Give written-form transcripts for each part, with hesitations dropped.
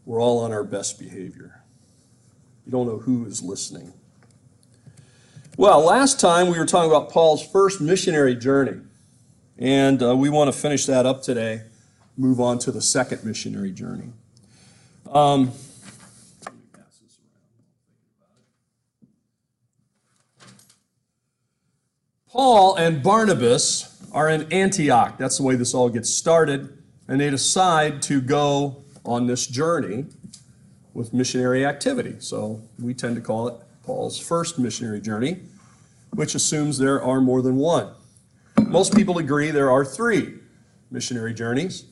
we're all on our best behavior. You don't know who is listening. Well, last time we were talking about Paul's first missionary journey, and we want to finish that up today, move on to the second missionary journey. Paul and Barnabas are in Antioch. That's the way this all gets started. And they decide to go on this journey with missionary activity. So we tend to call it Paul's first missionary journey, which assumes there are more than one. Most people agree there are 3 missionary journeys.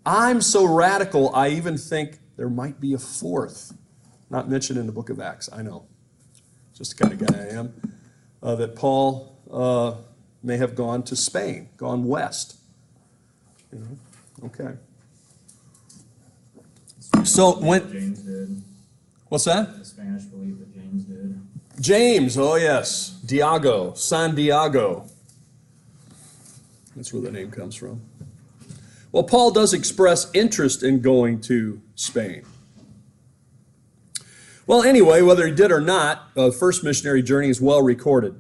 I'm so radical, I even think there might be a 4th, not mentioned in the book of Acts. I know, just the kind of guy I am, that Paul may have gone to Spain, gone west. You know? Okay. So when James did. What's that? The Spanish belief that James did. James, oh yes, Diego, San Diego. That's where the name comes from. Well, Paul does express interest in going to Spain. Well, anyway, whether he did or not, the first missionary journey is well recorded.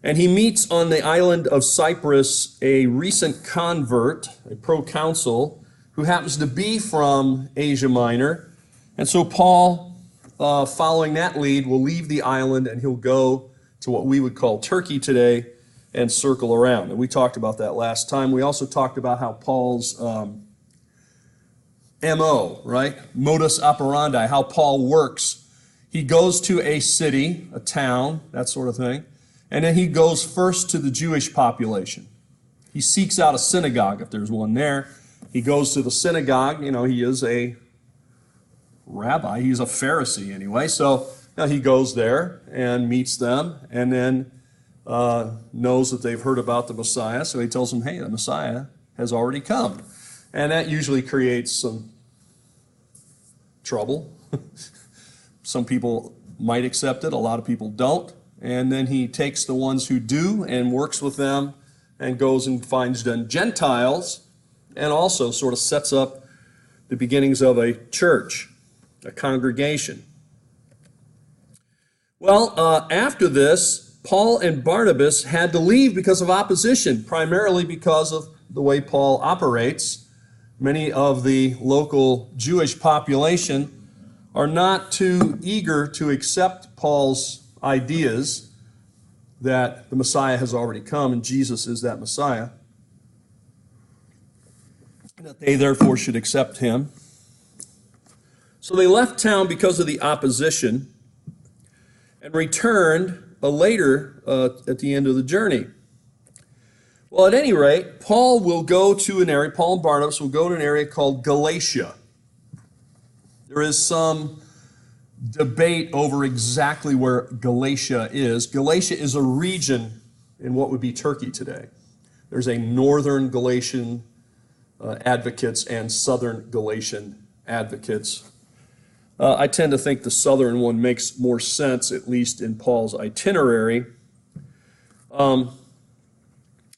And he meets on the island of Cyprus a recent convert, a proconsul, who happens to be from Asia Minor. And so Paul, following that lead, will leave the island and he'll go to what we would call Turkey today and circle around. And we talked about that last time. We also talked about how Paul's MO, right? Modus operandi, how Paul works. He goes to a city, a town, that sort of thing. And then he goes first to the Jewish population. He seeks out a synagogue, if there's one there. He goes to the synagogue. You know, he is a rabbi. He's a Pharisee anyway. So he goes there and meets them and then knows that they've heard about the Messiah. So he tells them, hey, the Messiah has already come. And that usually creates some trouble. Some people might accept it. A lot of people don't. And then he takes the ones who do and works with them and goes and finds then Gentiles and also sort of sets up the beginnings of a church, a congregation. Well, after this, Paul and Barnabas had to leave because of opposition, primarily because of the way Paul operates. Many of the local Jewish population are not too eager to accept Paul's ideas that the Messiah has already come and Jesus is that Messiah, that they therefore should accept him. So they left town because of the opposition and returned later at the end of the journey. Well, at any rate, Paul and Barnabas will go to an area called Galatia. There is some debate over exactly where Galatia is. Galatia is a region in what would be Turkey today. There's a northern Galatian advocates and southern Galatian advocates. I tend to think the southern one makes more sense, at least in Paul's itinerary. And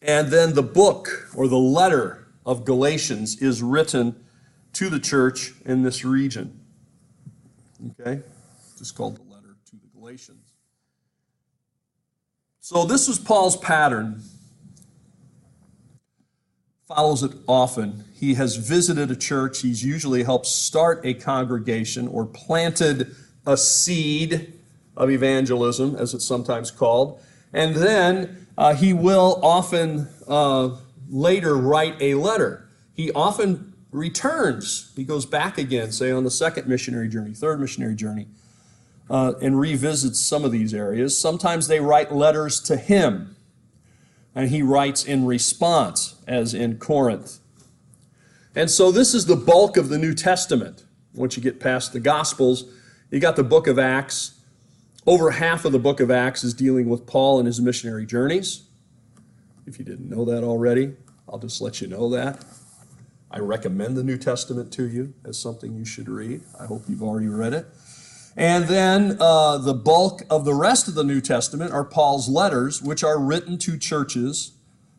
then the book or the letter of Galatians is written to the church in this region. Okay? It's called the letter to the Galatians. So this is Paul's pattern. Follows it often. He has visited a church. He's usually helped start a congregation or planted a seed of evangelism, as it's sometimes called. And then he will often later write a letter. He often returns. He goes back again, say on the second missionary journey, third missionary journey, and revisits some of these areas. Sometimes they write letters to him, and he writes in response, as in Corinth. And so this is the bulk of the New Testament. Once you get past the Gospels, you got the book of Acts. Over half of the book of Acts is dealing with Paul and his missionary journeys. If you didn't know that already, I'll just let you know that. I recommend the New Testament to you as something you should read. I hope you've already read it. And then the bulk of the rest of the New Testament are Paul's letters, which are written to churches,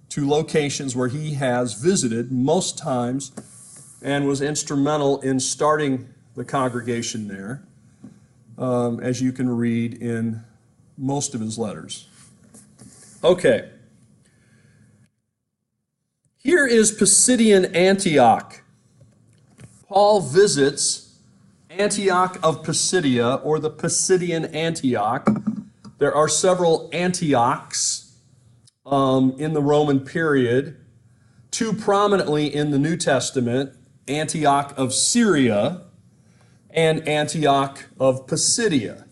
to locations where he has visited, most times and was instrumental in starting the congregation there, as you can read in most of his letters. Okay. Here is Pisidian Antioch. Paul visits Antioch of Pisidia, or the Pisidian Antioch. There are several Antiochs in the Roman period. Two prominently in the New Testament, Antioch of Syria and Antioch of Pisidia.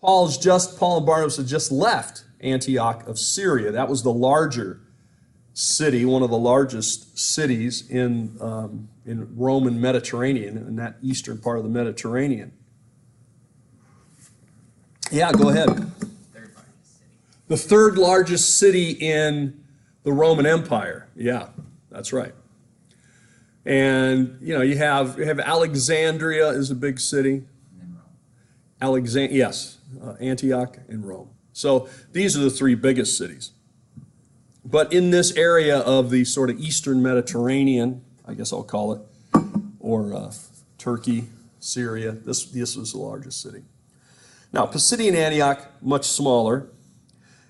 Paul and Barnabas had just left Antioch of Syria. That was the larger city, one of the largest cities in Roman Mediterranean, in that eastern part of the Mediterranean. Yeah, go ahead. The third largest city in the Roman Empire. Yeah, that's right. And you have Alexandria is a big city. Antioch and Rome. So these are the three biggest cities. But in this area of the sort of eastern Mediterranean, I guess I'll call it, or Turkey, Syria, this was the largest city. Now, Pisidian Antioch, much smaller.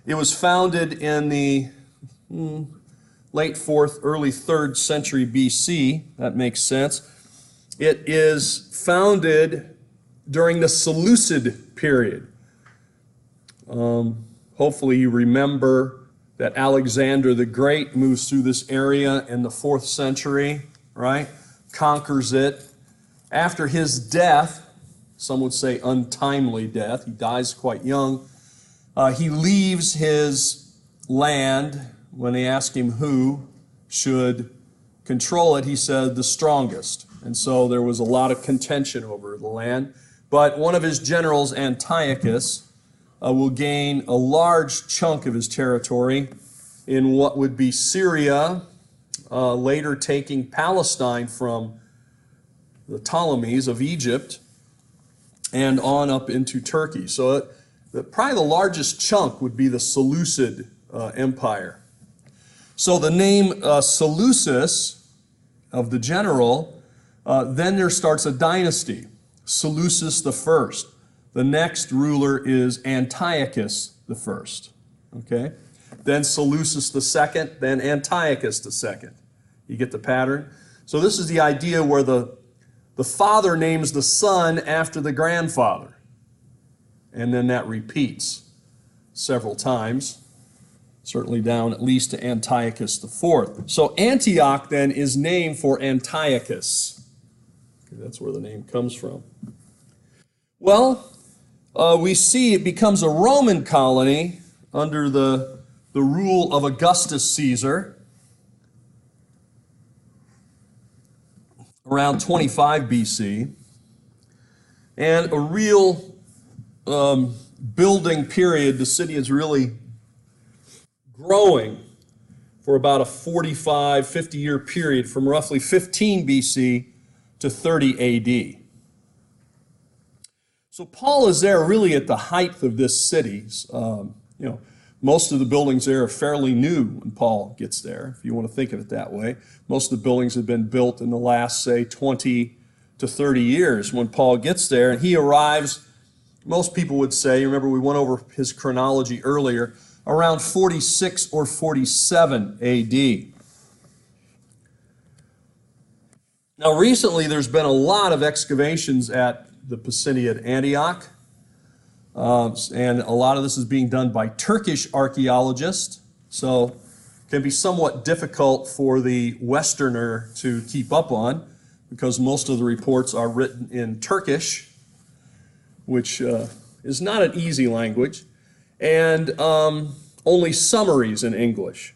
It was founded in the late 4th, early 3rd century BC. That makes sense. It is founded during the Seleucid period. Hopefully you remember that Alexander the Great moves through this area in the 4th century, right? Conquers it. After his death, some would say untimely death, he dies quite young, he leaves his land. When they ask him who should control it, he said the strongest. And so there was a lot of contention over the land. But one of his generals, Antiochus, will gain a large chunk of his territory in what would be Syria, later taking Palestine from the Ptolemies of Egypt and on up into Turkey. So probably the largest chunk would be the Seleucid Empire. So the name Seleucus of the general, then there starts a dynasty, Seleucus the First. The next ruler is Antiochus the First. Okay? Then Seleucus the Second, then Antiochus the Second. You get the pattern? So this is the idea where the father names the son after the grandfather. And then that repeats several times. Certainly down at least to Antiochus the Fourth. So Antioch then is named for Antiochus. Okay, that's where the name comes from. Well, we see it becomes a Roman colony under the rule of Augustus Caesar around 25 BC. And a real building period. The city is really growing for about a 45, 50-year period from roughly 15 BC to 30 AD. So Paul is there really at the height of this city. Most of the buildings there are fairly new when Paul gets there, if you want to think of it that way. Most of the buildings have been built in the last, say, 20 to 30 years when Paul gets there. And he arrives, most people would say, remember we went over his chronology earlier, around 46 or 47 AD. Now recently there's been a lot of excavations at the Pisidian Antioch, and a lot of this is being done by Turkish archaeologists, so it can be somewhat difficult for the Westerner to keep up on because most of the reports are written in Turkish, which is not an easy language, and only summaries in English.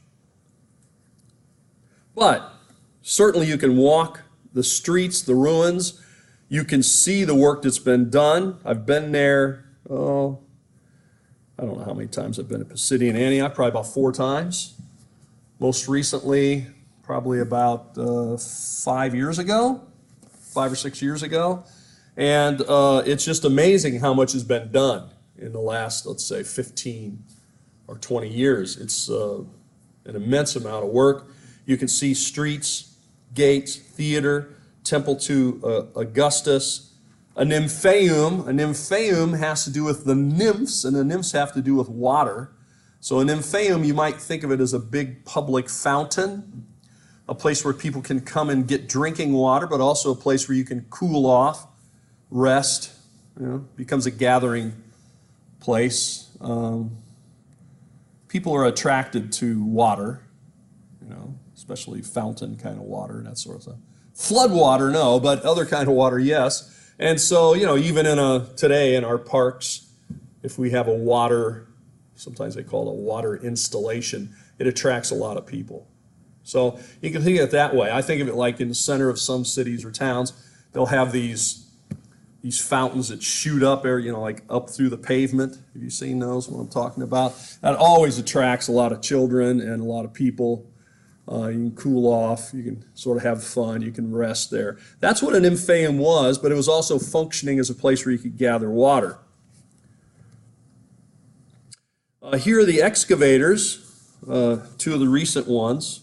But certainly you can walk the streets, the ruins. You can see the work that's been done. I've been there, I don't know how many times I've been at Pisidian Antioch, probably about 4 times. Most recently, probably about 5 years ago, 5 or 6 years ago. And it's just amazing how much has been done in the last, let's say, 15 or 20 years. It's an immense amount of work. You can see streets gates, theater, temple to Augustus. A nymphaeum has to do with the nymphs, and the nymphs have to do with water. So a nymphaeum, you might think of it as a big public fountain, a place where people can come and get drinking water, but also a place where you can cool off, rest. Becomes a gathering place. People are attracted to water, especially fountain kind of water and that sort of stuff. Flood water, no, but other kind of water, yes. And so, even today in our parks, if we have a water, sometimes they call it a water installation, it attracts a lot of people. So you can think of it that way. I think of it like in the center of some cities or towns, they'll have these fountains that shoot up there, like up through the pavement. Have you seen those, what I'm talking about? That always attracts a lot of children and a lot of people. You can cool off, you can sort of have fun, you can rest there. That's what an nymphaeum was, but it was also functioning as a place where you could gather water. Here are the excavators, two of the recent ones,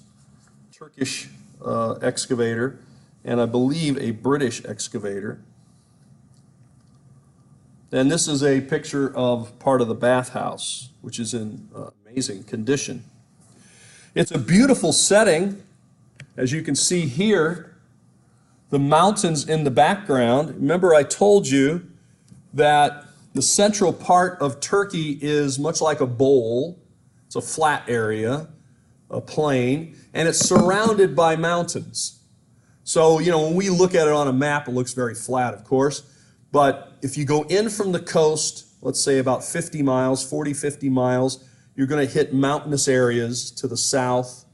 Turkish excavator, and I believe a British excavator. And this is a picture of part of the bathhouse, which is in amazing condition. It's a beautiful setting, as you can see here, the mountains in the background. Remember I told you that the central part of Turkey is much like a bowl. It's a flat area, a plain, and it's surrounded by mountains. So, when we look at it on a map, it looks very flat, of course. But if you go in from the coast, let's say about 50 miles, 40, 50 miles, you're going to hit mountainous areas to the south,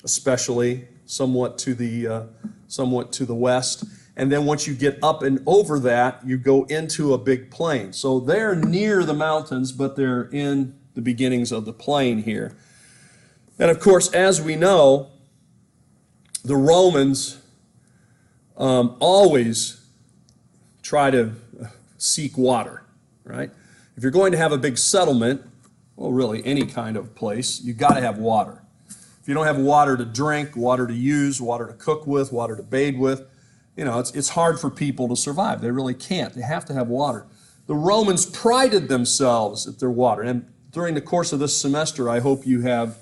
especially somewhat to the west. And then once you get up and over that, you go into a big plain. So they're near the mountains, but they're in the beginnings of the plain here. And of course, as we know, the Romans always try to seek water, right? If you're going to have a big settlement, well, really any kind of place, you've got to have water. If you don't have water to drink, water to use, water to cook with, water to bathe with, it's hard for people to survive. They really can't. They have to have water. The Romans prided themselves at their water. And during the course of this semester, I hope you have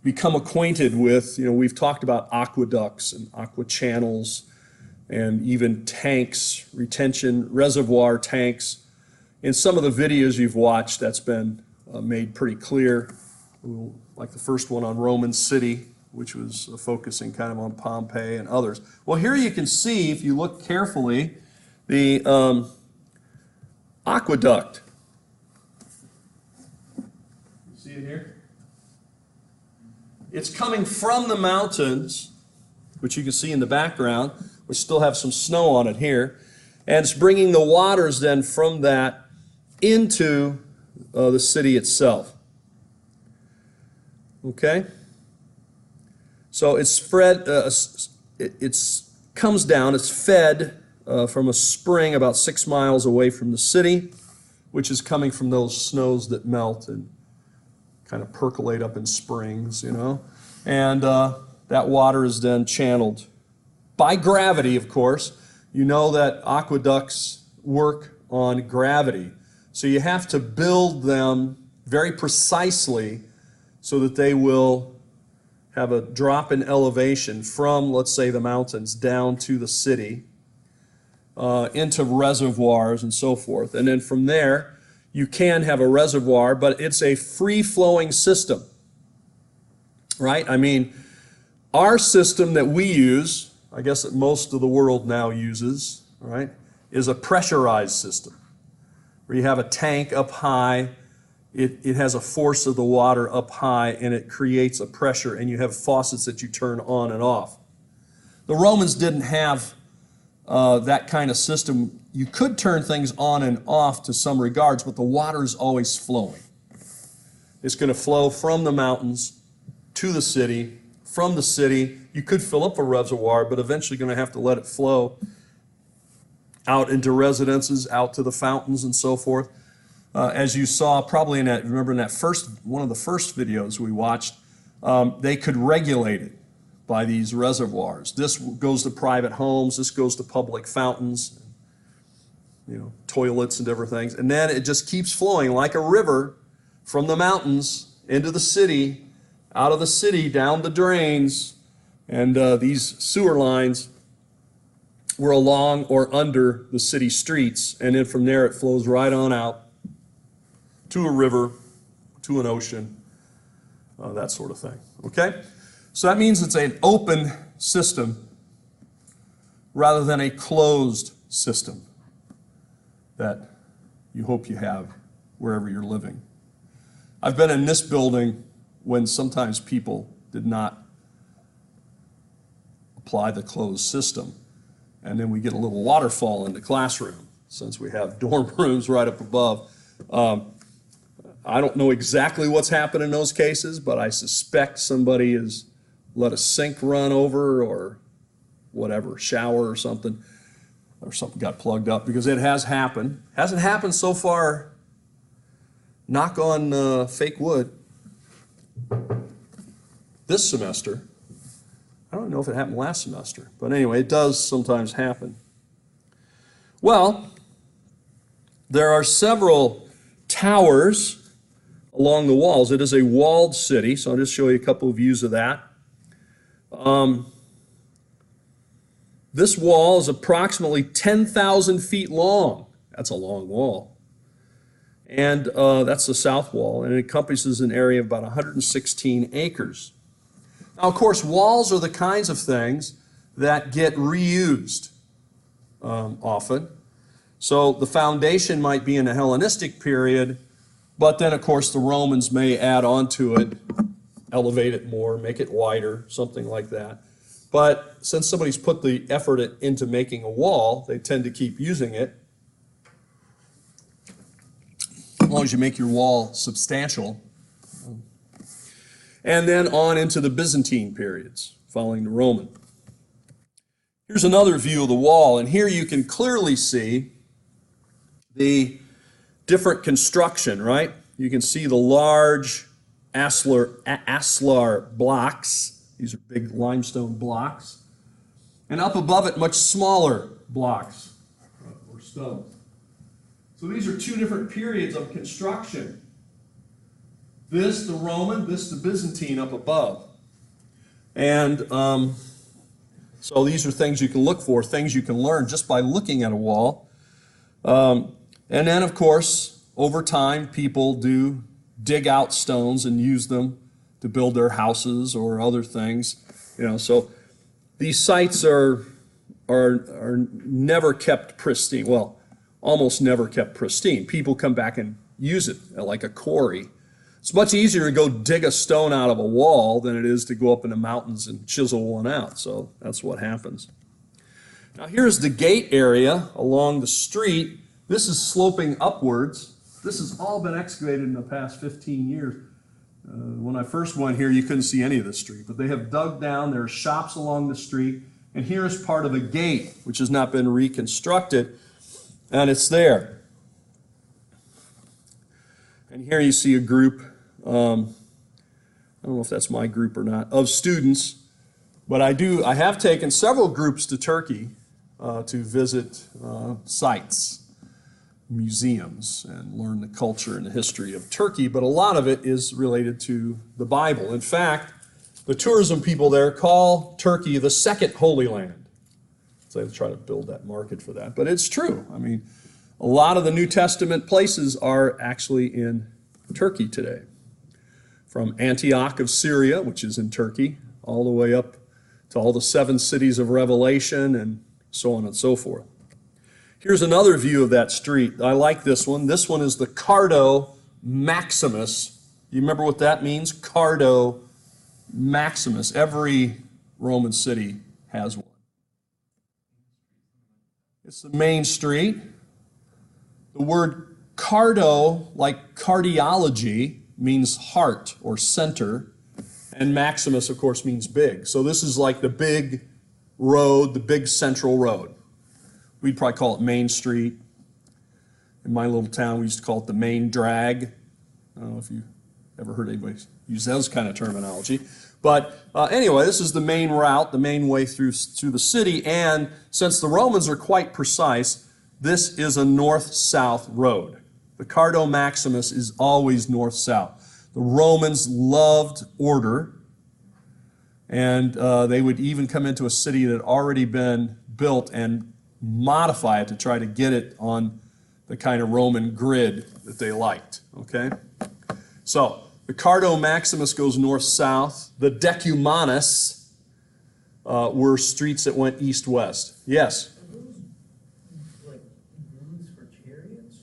become acquainted with, we've talked about aqueducts and aqua channels and even tanks, retention reservoir tanks. In some of the videos you've watched, that's been made pretty clear, like the first one on Roman City, which was focusing kind of on Pompeii and others. Well, here you can see, if you look carefully, the aqueduct. You see it here? It's coming from the mountains, which you can see in the background. We still have some snow on it here. And it's bringing the waters then from that into the city itself. Okay? So it's spread, it comes down, it's fed from a spring about 6 miles away from the city, which is coming from those snows that melt and kind of percolate up in springs, And that water is then channeled by gravity, of course. You know that aqueducts work on gravity. So you have to build them very precisely so that they will have a drop in elevation from, let's say, the mountains down to the city, into reservoirs and so forth. And then from there, you can have a reservoir, but it's a free-flowing system, right? I mean, our system that we use, I guess that most of the world now uses, right, is a pressurized system, where you have a tank up high, it has a force of the water up high, and it creates a pressure, and you have faucets that you turn on and off. The Romans didn't have that kind of system. You could turn things on and off to some regards, but the water is always flowing. It's going to flow from the mountains to the city. From the city, you could fill up a reservoir, but eventually going to have to let it flow out into residences, out to the fountains and so forth. As you saw probably in that, remember in that one of the first videos we watched, they could regulate it by these reservoirs. This goes to private homes. This goes to public fountains, toilets and different things. And then it just keeps flowing like a river from the mountains into the city, out of the city, down the drains. And these sewer lines were along or under the city streets. And then from there it flows right on out to a river, to an ocean, that sort of thing. Okay? So that means it's an open system rather than a closed system that you hope you have wherever you're living. I've been in this building when sometimes people did not apply the closed system, and then we get a little waterfall in the classroom since we have dorm rooms right up above. I don't know exactly what's happened in those cases, but I suspect somebody has let a sink run over or whatever, shower or something got plugged up, because it has happened. Hasn't happened so far, knock on fake wood, this semester. I don't know if it happened last semester, but anyway, it does sometimes happen. Well, there are several towers along the walls. It is a walled city, so I'll just show you a couple of views of that. This wall is approximately 10,000 feet long. That's a long wall. And that's the south wall, and it encompasses an area of about 116 acres. Now, of course, walls are the kinds of things that get reused often. So the foundation might be in the Hellenistic period, but then, of course, the Romans may add on to it, elevate it more, make it wider, something like that. But since somebody's put the effort into making a wall, they tend to keep using it. As long as you make your wall substantial. And then on into the Byzantine periods, following the Roman. Here's another view of the wall, and here you can clearly see the different construction, right? You can see the large ashlar blocks. These are big limestone blocks. And up above it, much smaller blocks or stones. So these are two different periods of construction. This, the Roman, this, the Byzantine up above. And so these are things you can look for, things you can learn just by looking at a wall. And then, of course, over time, people do dig out stones and use them to build their houses or other things. So these sites are never kept pristine. Well, almost never kept pristine. People come back and use it like a quarry. It's much easier to go dig a stone out of a wall than it is to go up in the mountains and chisel one out. So that's what happens. Now here's the gate area along the street. This is sloping upwards. This has all been excavated in the past 15 years. When I first went here, you couldn't see any of the street, but they have dug down. There are shops along the street, and here is part of a gate, which has not been reconstructed, and it's there. And here you see a group, I don't know if that's my group or not, of students, but I have taken several groups to Turkey to visit sites, museums, and learn the culture and the history of Turkey, but a lot of it is related to the Bible. In fact, the tourism people there call Turkey the second Holy Land. So they try to build that market for that, but it's true. I mean, a lot of the New Testament places are actually in Turkey today. From Antioch of Syria, which is in Turkey, all the way up to all the 7 cities of Revelation and so on and so forth. Here's another view of that street. I like this one. This one is the Cardo Maximus. You remember what that means? Cardo Maximus. Every Roman city has one. It's the main street. The word cardo, like cardiology, means heart or center, and Maximus, of course, means big. So this is like the big road, the big central road. We'd probably call it Main Street. In my little town, we used to call it the main drag. I don't know if you ever heard anybody use those kind of terminology. But anyway, this is the main route, the main way through the city, and since the Romans are quite precise, this is a north-south road. The Cardo Maximus is always north-south. The Romans loved order, and they would even come into a city that had already been built and modify it to try to get it on the kind of Roman grid that they liked, okay? So, the Cardo Maximus goes north-south. The Decumanus were streets that went east-west. Yes? Are those like grooves for chariots?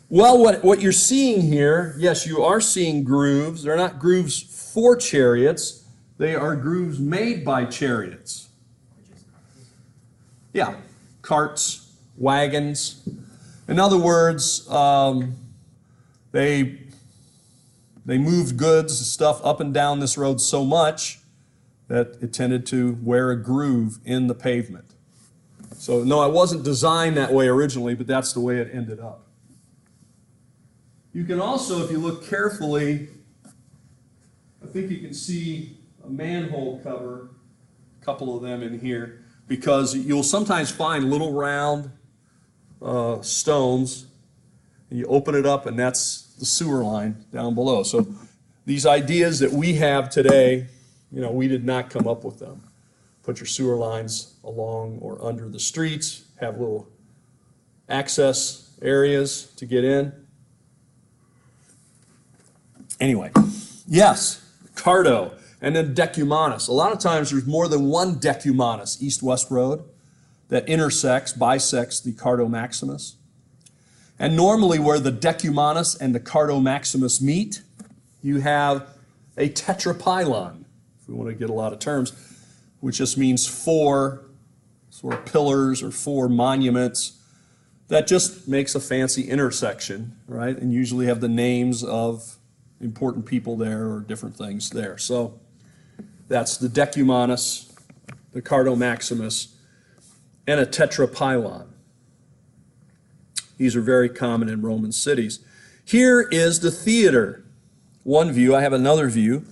Well, what you're seeing here, yes, you are seeing grooves. They're not grooves for chariots. They are grooves made by chariots. Yeah, carts, wagons. In other words, they moved goods and stuff up and down this road so much that it tended to wear a groove in the pavement. So no, it wasn't designed that way originally, but that's the way it ended up. You can also, if you look carefully, I think you can see a manhole cover, a couple of them in here, because you'll sometimes find little round stones, and you open it up and that's the sewer line down below. So these ideas that we have today, we did not come up with them. Put your sewer lines along or under the streets, have little access areas to get in. Anyway, yes, Cardo, and then Decumanus. A lot of times there's more than one Decumanus, east-west road, that bisects the Cardo Maximus. And normally where the Decumanus and the Cardo Maximus meet, you have a tetrapylon, if we want to get a lot of terms, which just means four sort of pillars or four monuments that just makes a fancy intersection, right? And usually have the names of important people there or different things there. So that's the Decumanus, the Cardo Maximus, and a tetrapylon. These are very common in Roman cities. Here is the theater. One view, I have another view.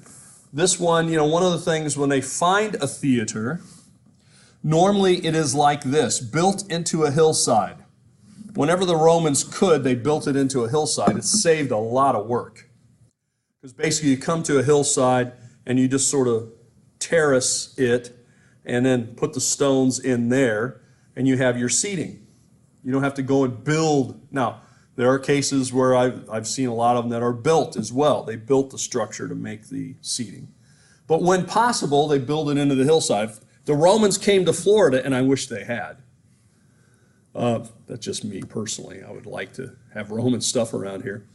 This one, one of the things when they find a theater, normally it is like this, built into a hillside. Whenever the Romans could, they built it into a hillside. It saved a lot of work. Because basically you come to a hillside and you just sort of terrace it and then put the stones in there and you have your seating. You don't have to go and build. Now, there are cases where I've seen a lot of them that are built as well. They built the structure to make the seating. But when possible, they build it into the hillside. The Romans came to Florida, and I wish they had. That's just me personally. I would like to have Roman stuff around here.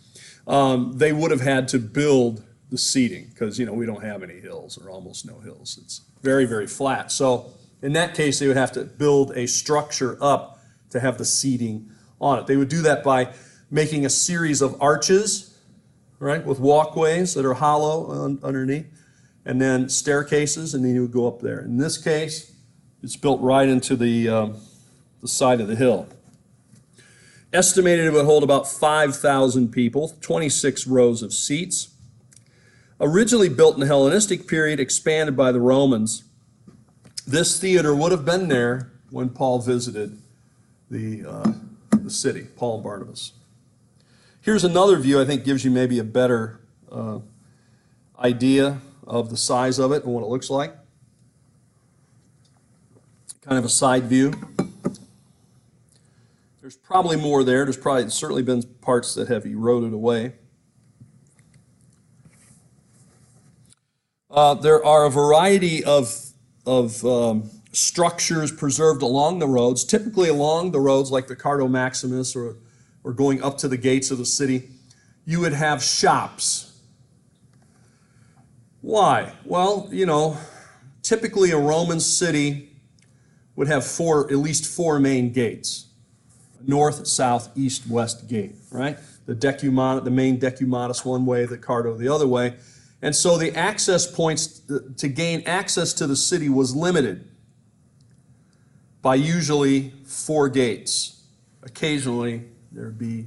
They would have had to build the seating because, we don't have any hills or almost no hills. It's very, very flat. So in that case, they would have to build a structure up to have the seating on it. They would do that by making a series of arches, right, with walkways that are hollow underneath, and then staircases, and then you would go up there. In this case, it's built right into the side of the hill. Estimated it would hold about 5,000 people, 26 rows of seats. Originally built in the Hellenistic period, expanded by the Romans. This theater would have been there when Paul visited the city, Paul and Barnabas. Here's another view I think gives you maybe a better idea of the size of it and what it looks like. Kind of a side view. There's probably more there. There's certainly been parts that have eroded away. There are a variety of structures preserved along the roads, typically along the roads like the Cardo Maximus or going up to the gates of the city. You would have shops. Why? Well, typically a Roman city would have at least four main gates. North, south, east, west gate, right? The main Decumanus one way, the Cardo the other way. And so the access points to gain access to the city was limited by usually 4 gates. Occasionally, there'd be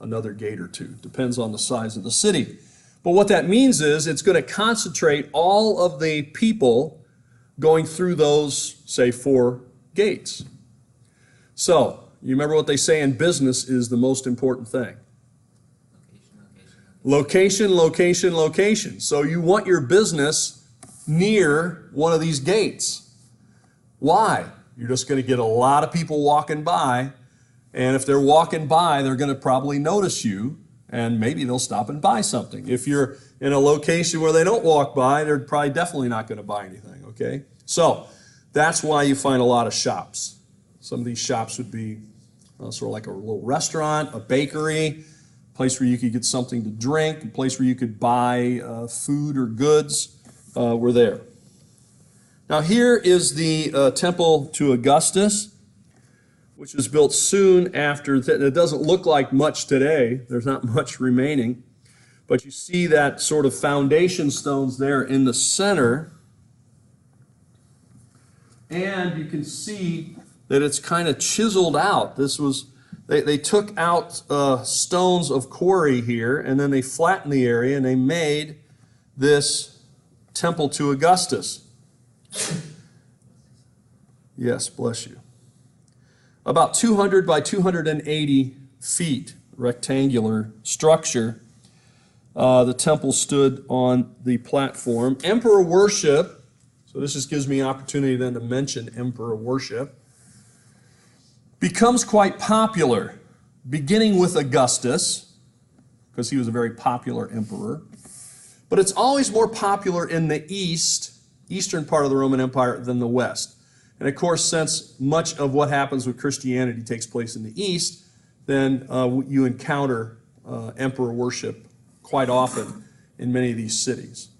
another gate or two. Depends on the size of the city. But what that means is it's going to concentrate all of the people going through those, say, 4 gates. So, you remember what they say in business is the most important thing. Location, location, location. So you want your business near one of these gates. Why? You're just going to get a lot of people walking by, and if they're walking by, they're going to probably notice you, and maybe they'll stop and buy something. If you're in a location where they don't walk by, they're probably definitely not going to buy anything, okay? So that's why you find a lot of shops. Some of these shops would be sort of like a little restaurant, a bakery, a place where you could get something to drink, a place where you could buy food or goods were there. Now here is the temple to Augustus, which was built soon after. It doesn't look like much today. There's not much remaining. But you see that sort of foundation stones there in the center. And you can see that it's kind of chiseled out. They took out stones of quarry here, and then they flattened the area, and they made this temple to Augustus. Yes, bless you. About 200 by 280 feet, rectangular structure. The temple stood on the platform. Emperor worship, so this just gives me an opportunity then to mention emperor worship, becomes quite popular, beginning with Augustus, because he was a very popular emperor. But it's always more popular in the eastern part of the Roman Empire than the west. And of course, since much of what happens with Christianity takes place in the east, then you encounter emperor worship quite often in many of these cities.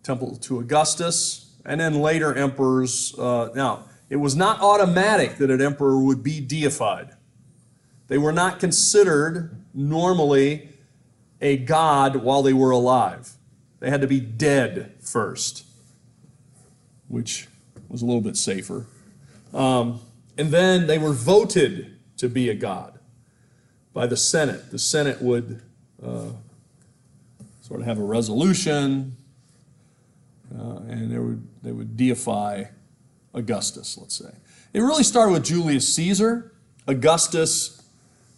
Temple to Augustus, and then later emperors. Now, it was not automatic that an emperor would be deified. They were not considered normally a god while they were alive. They had to be dead first, which was a little bit safer. And then they were voted to be a god by the Senate. The Senate would sort of have a resolution, and they would deify Augustus, let's say. It really started with Julius Caesar. Augustus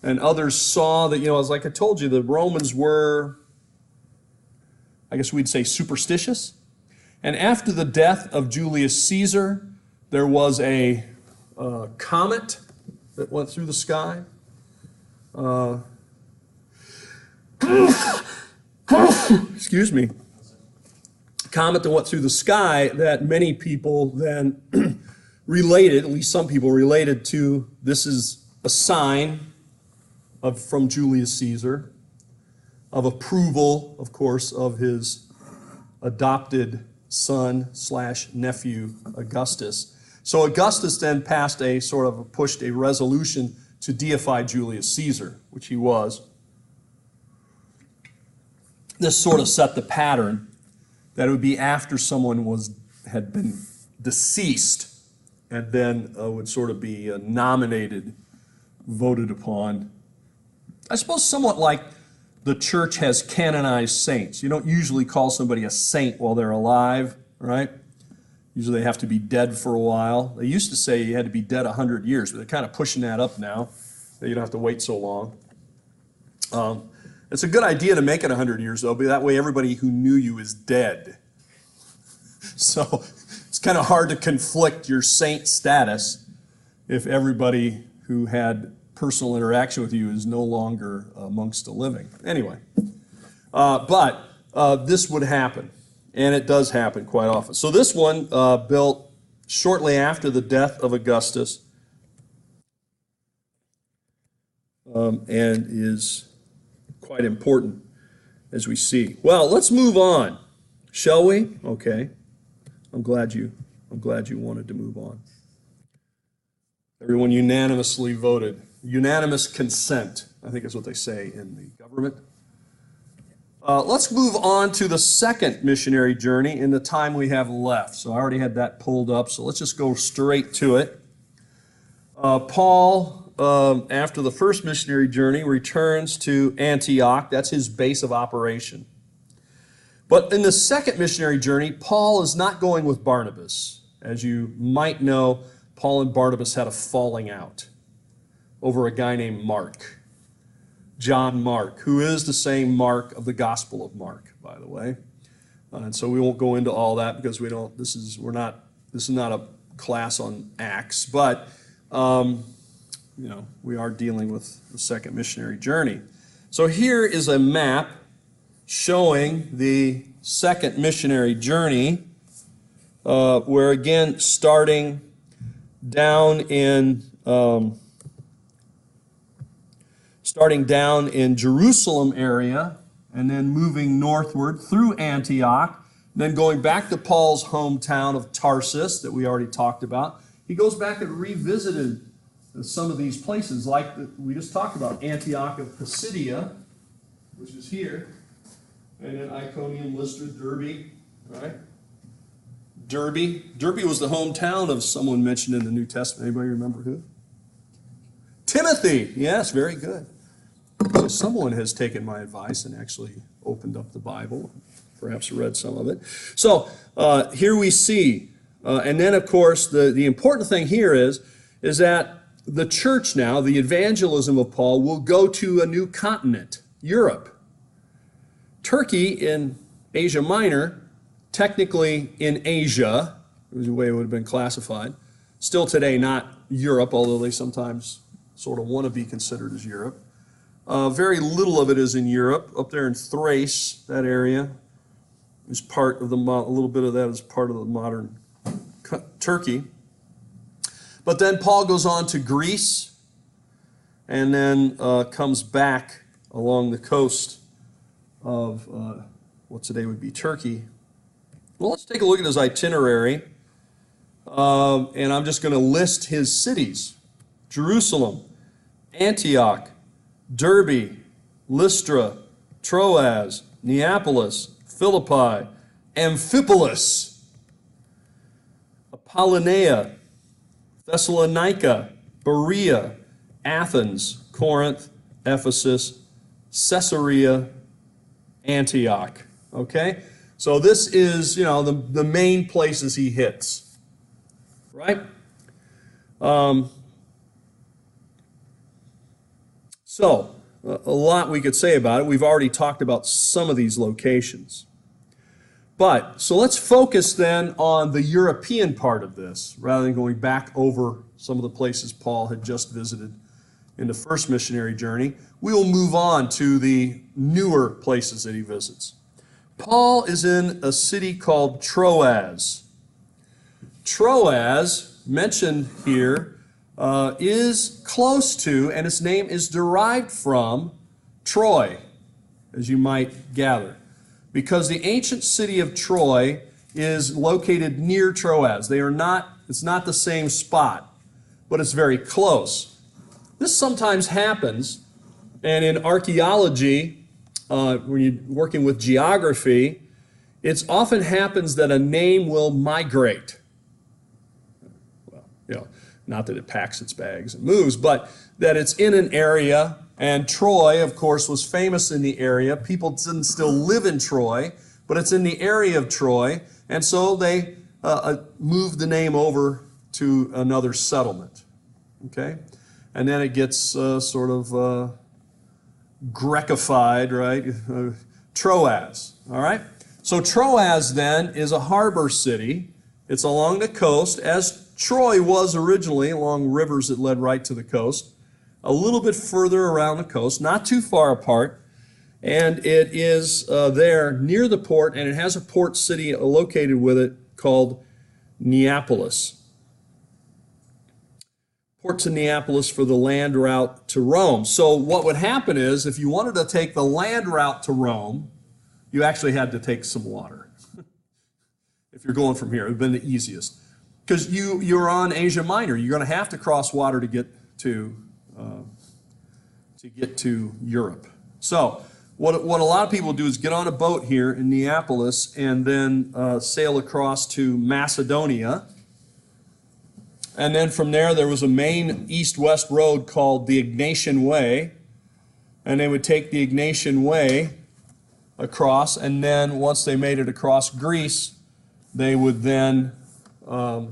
and others saw that, as like I told you, the Romans were, I guess we'd say, superstitious. And after the death of Julius Caesar, there was a comet that went through the sky. Excuse me. Comet that went through the sky that many people then related, at least some people related to, this is a sign from Julius Caesar of approval, of course, of his adopted son / nephew Augustus. So Augustus then pushed a resolution to deify Julius Caesar, which he was. This sort of set the pattern that it would be after someone had been deceased, and then would sort of be nominated, voted upon. I suppose somewhat like the church has canonized saints. You don't usually call somebody a saint while they're alive, right? Usually they have to be dead for a while. They used to say you had to be dead 100 years, but they're kind of pushing that up now, that you don't have to wait so long. It's a good idea to make it 100 years, though, but that way everybody who knew you is dead. So it's kind of hard to conflict your saint status if everybody who had personal interaction with you is no longer amongst the living. Anyway, but this would happen, and it does happen quite often. So this one built shortly after the death of Augustus, and is quite important as we see. Well, let's move on, shall we? Okay. I'm glad you wanted to move on. Everyone unanimously voted. Unanimous consent, I think is what they say in the government. Let's move on to the second missionary journey in the time we have left. So I already had that pulled up, so let's just go straight to it. Paul, after the first missionary journey, returns to Antioch. That's his base of operation. But in the second missionary journey, Paul is not going with Barnabas. As you might know, Paul and Barnabas had a falling out over a guy named Mark. John Mark, who is the same Mark of the Gospel of Mark, by the way. And so we won't go into all that because this is not a class on Acts, but we are dealing with the second missionary journey. So here is a map showing the second missionary journey, where again, starting down in Jerusalem area, and then moving northward through Antioch, then going back to Paul's hometown of Tarsus that we already talked about. He goes back and revisited some of these places, like we just talked about, Antioch of Pisidia, which is here, and then Iconium, Lystra, Derbe, right? Derbe was the hometown of someone mentioned in the New Testament. Anybody remember who? Timothy. Yes, very good. So someone has taken my advice and actually opened up the Bible, perhaps read some of it. So here we see, and then of course the important thing here is that the church now, the evangelism of Paul, will go to a new continent, Europe. Turkey in Asia Minor, technically in Asia, was the way it would have been classified. Still today not Europe, although they sometimes sort of want to be considered as Europe. Very little of it is in Europe. Up there in Thrace, that area, is part of a little bit of that is part of the modern Turkey. But then Paul goes on to Greece, and then comes back along the coast of what today would be Turkey. Well, let's take a look at his itinerary, and I'm just going to list his cities: Jerusalem, Antioch, Derbe, Lystra, Troas, Neapolis, Philippi, Amphipolis, Apollonia, Thessalonica, Berea, Athens, Corinth, Ephesus, Caesarea, Antioch. Okay? So this is, the main places he hits. Right? So, a lot we could say about it. We've already talked about some of these locations. So let's focus then on the European part of this, rather than going back over some of the places Paul had just visited in the first missionary journey. We will move on to the newer places that he visits. Paul is in a city called Troas. Troas, mentioned here, is close to, and its name is derived from, Troy, as you might gather, because the ancient city of Troy is located near Troas. It's not the same spot, but it's very close. This sometimes happens, and in archaeology, when you're working with geography, it often happens that a name will migrate. Well, not that it packs its bags and moves, but that it's in an area. And Troy, of course, was famous in the area. People didn't still live in Troy, but it's in the area of Troy. And so they moved the name over to another settlement. Okay? And then it gets sort of Grecified, right? Troas. All right? So Troas then is a harbor city. It's along the coast, as Troy was originally, along rivers that led right to the coast. A little bit further around the coast, not too far apart, and it is there near the port, and it has a port city located with it called Neapolis. Port to Neapolis for the land route to Rome. So what would happen is, if you wanted to take the land route to Rome, you actually had to take some water. If you're going from here, it would have been the easiest. Because you're on Asia Minor, you're going to have to cross water to get to Europe. So what a lot of people do is get on a boat here in Neapolis and then sail across to Macedonia. And then from there was a main east-west road called the Egnatian Way. And they would take the Egnatian Way across, and then once they made it across Greece, they would then go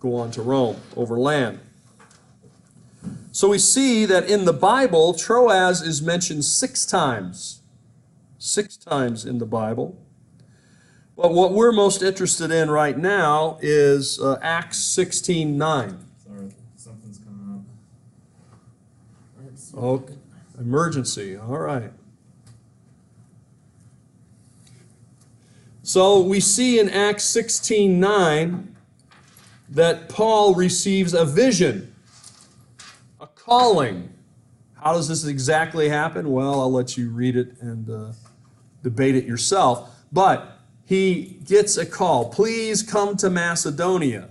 on to Rome over land. So we see that in the Bible, Troas is mentioned 6 times. 6 times in the Bible. But what we're most interested in right now is Acts 16:9. Sorry, something's coming up. Oh, emergency. All right. So we see in Acts 16:9 that Paul receives a vision, a calling. How does this exactly happen? Well, I'll let you read it and debate it yourself. But he gets a call. Please come to Macedonia.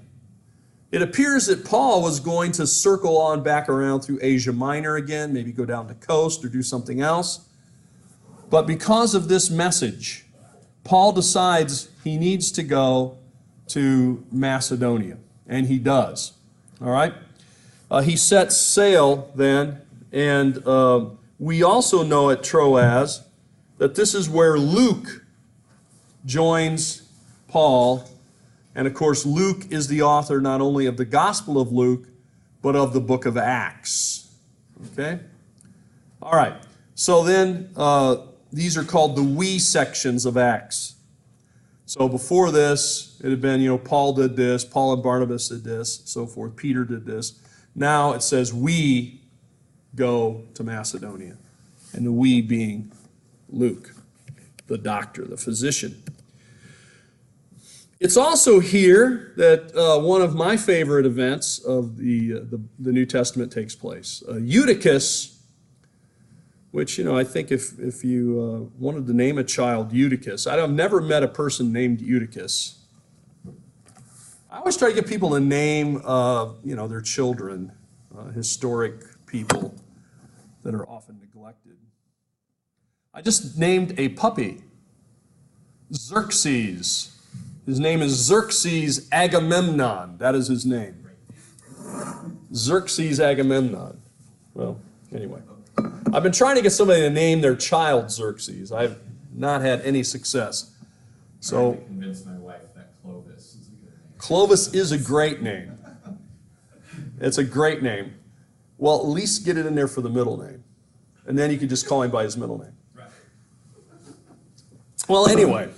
It appears that Paul was going to circle on back around through Asia Minor again, maybe go down the coast or do something else. But because of this message, Paul decides he needs to go to Macedonia, and he does. All right? He sets sail then, and we also know at Troas that this is where Luke joins Paul. And of course, Luke is the author not only of the Gospel of Luke, but of the book of Acts. Okay? All right. So then, these are called the we sections of Acts. So before this, it had been, Paul did this, Paul and Barnabas did this, so forth. Peter did this. Now it says we go to Macedonia. And the we being Luke, the doctor, the physician. It's also here that one of my favorite events of the New Testament takes place. Eutychus, which, I think if you wanted to name a child Eutychus, I've never met a person named Eutychus. I always try to get people to name, their children, historic people that are often neglected. I just named a puppy, Xerxes. His name is Xerxes Agamemnon. That is his name. Xerxes Agamemnon. Well, anyway. I've been trying to get somebody to name their child Xerxes. I've not had any success. So, I'm trying to convince my wife that Clovis is a good name. Clovis is a great name. It's a great name. Well, at least get it in there for the middle name. And then you can just call him by his middle name. Right. Well, anyway,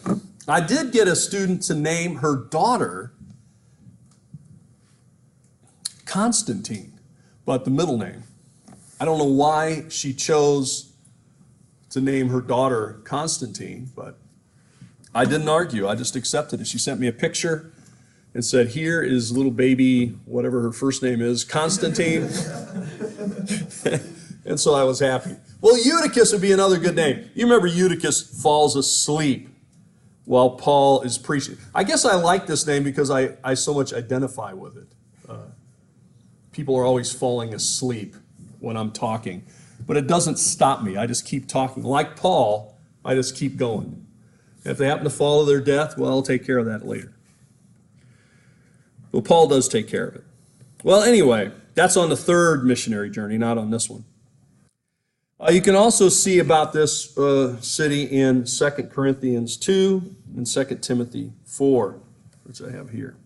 I did get a student to name her daughter Constantine, but the middle name. I don't know why she chose to name her daughter Constantine, but I didn't argue. I just accepted it. She sent me a picture and said, here is little baby, whatever her first name is, Constantine. And so I was happy. Well, Eutychus would be another good name. You remember Eutychus falls asleep while Paul is preaching. I guess I like this name because I so much identify with it. People are always falling asleep when I'm talking. But it doesn't stop me. I just keep talking. Like Paul, I just keep going. If they happen to fall to their death, well, I'll take care of that later. Well, Paul does take care of it. Well, anyway, that's on the third missionary journey, not on this one. You can also see about this city in 2 Corinthians 2 and 2 Timothy 4, which I have here.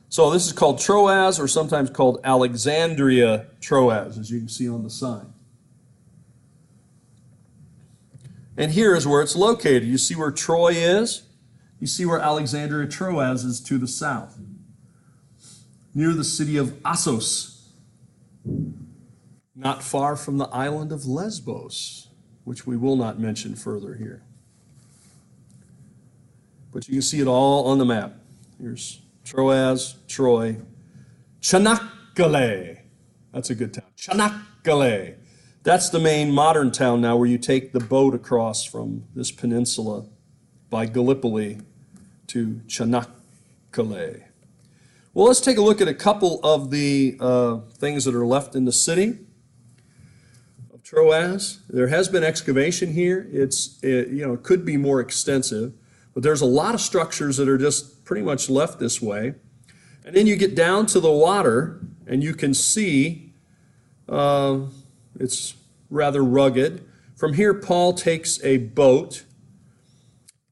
So this is called Troas, or sometimes called Alexandria Troas, as you can see on the sign. And here is where it's located. You see where Troy is? You see where Alexandria Troas is to the south, near the city of Assos, not far from the island of Lesbos, which we will not mention further here. But you can see it all on the map. Here's Troas, Troy, Çanakkale. That's a good town. Çanakkale. That's the main modern town now where you take the boat across from this peninsula by Gallipoli to Çanakkale. Well, let's take a look at a couple of the things that are left in the city of Troas. There has been excavation here. It could be more extensive, but there's a lot of structures that are just pretty much left this way. And then you get down to the water, and you can see it's rather rugged. From here, Paul takes a boat,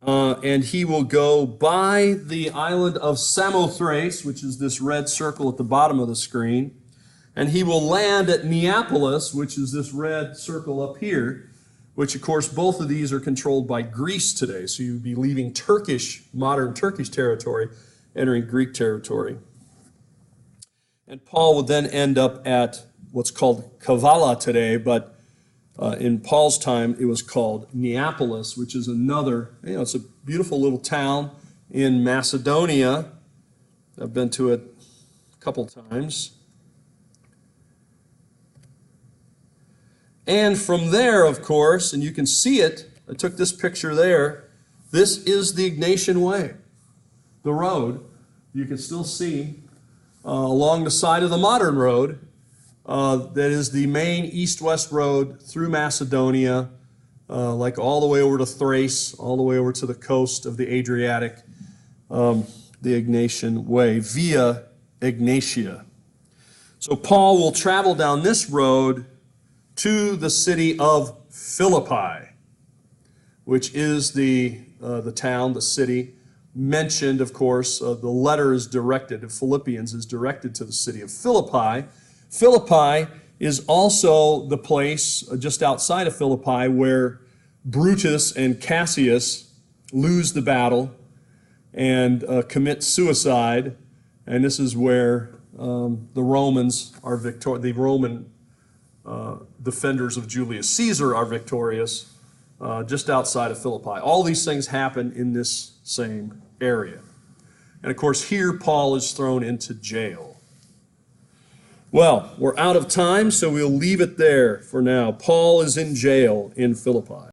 and he will go by the island of Samothrace, which is this red circle at the bottom of the screen, and he will land at Neapolis, which is this red circle up here, which, of course, both of these are controlled by Greece today. So you'd be leaving modern Turkish territory, entering Greek territory. And Paul would then end up at what's called Kavala today, but in Paul's time, it was called Neapolis, which is another, it's a beautiful little town in Macedonia. I've been to it a couple times. And from there, of course, and you can see it, I took this picture there, this is the Ignatian Way, the road. You can still see along the side of the modern road, that is the main east-west road through Macedonia, like all the way over to Thrace, all the way over to the coast of the Adriatic, the Ignatian Way, via Ignatia. So Paul will travel down this road to the city of Philippi, which is the town, the city mentioned, of course. The letter is directed, of Philippians is directed to the city of Philippi. Philippi is also the place just outside of Philippi where Brutus and Cassius lose the battle and commit suicide. And this is where the Romans are victorious. The Roman defenders of Julius Caesar are victorious just outside of Philippi. All these things happen in this same area. And of course, here Paul is thrown into jail. Well, we're out of time, so we'll leave it there for now. Paul is in jail in Philippi.